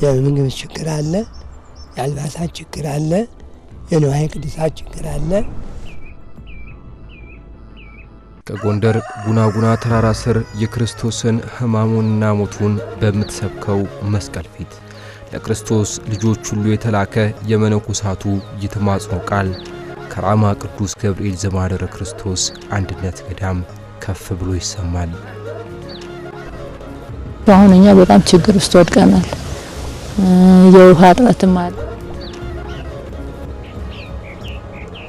የምግብ ችግር አለ፣ የአልባሳት ችግር አለ፣ የንዋየ ቅድሳት ችግር አለ። ከጎንደር ጉናጉና ተራራ ስር የክርስቶስን ሕማሙንና ሞቱን በምትሰብከው መስቀል ፊት ለክርስቶስ ልጆች ሁሉ የተላከ የመነኮሳቱ የተማጽኖ ቃል ከራማ ቅዱስ ገብርኤል ዘማደረ ክርስቶስ አንድነት ገዳም ከፍ ብሎ ይሰማል። አሁን እኛ በጣም ችግር ውስጥ ወድቀናል። የውሃ እጥረትም አለ።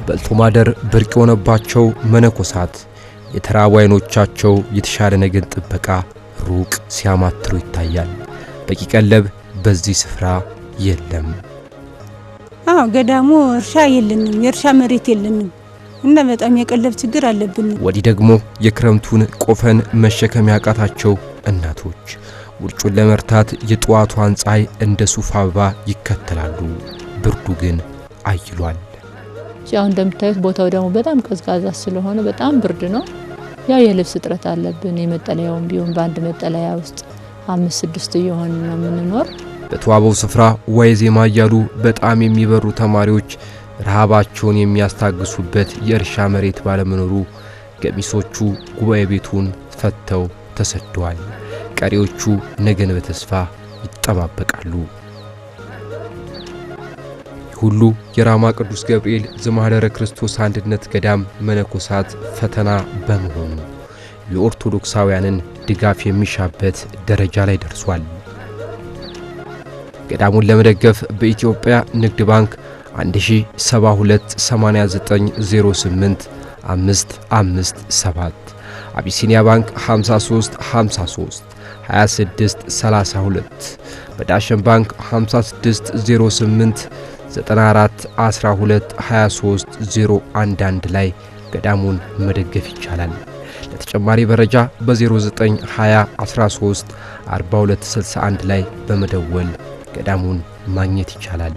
በልቶ ማደር ብርቅ የሆነባቸው መነኮሳት የተራቡ ዓይኖቻቸው የተሻለ ነገን ጥበቃ ሩቅ ሲያማትሩ ይታያል። በቂ ቀለብ በዚህ ስፍራ የለም። ገዳሙ እርሻ የለንም፣ የእርሻ መሬት የለንም እና በጣም የቀለብ ችግር አለብን። ወዲህ ደግሞ የክረምቱን ቆፈን መሸከም ያቃታቸው እናቶች ውርጩን ለመርታት የጧቷን ፀሐይ እንደ ሱፍ አበባ ይከተላሉ። ብርዱ ግን አይሏል። ያው እንደምታዩት ቦታው ደግሞ በጣም ቀዝቃዛ ስለሆነ በጣም ብርድ ነው። ያው የልብስ እጥረት አለብን። የመጠለያውን ቢሆን በአንድ መጠለያ ውስጥ 5-6 እየሆን ነው የምንኖር። በተዋበው ስፍራ ወይ ዜማ እያሉ በጣም የሚበሩ ተማሪዎች ረሃባቸውን የሚያስታግሱበት የእርሻ መሬት ባለመኖሩ ገሚሶቹ ጉባኤ ቤቱን ፈተው ተሰደዋል። ቀሪዎቹ ነገን በተስፋ ይጠባበቃሉ። ሁሉ የራማ ቅዱስ ገብርኤል ዘማህደረ ክርስቶስ አንድነት ገዳም መነኮሳት ፈተና በመሆኑ የኦርቶዶክሳውያንን ድጋፍ የሚሻበት ደረጃ ላይ ደርሷል። ገዳሙን ለመደገፍ በኢትዮጵያ ንግድ ባንክ 107289085557 አቢሲኒያ ባንክ 5353 2632 በዳሽን ባንክ 5608 94 12 23 011 ላይ ገዳሙን መደገፍ ይቻላል። ለተጨማሪ መረጃ በ0920 13 42 61 ላይ በመደወል ገዳሙን ማግኘት ይቻላል።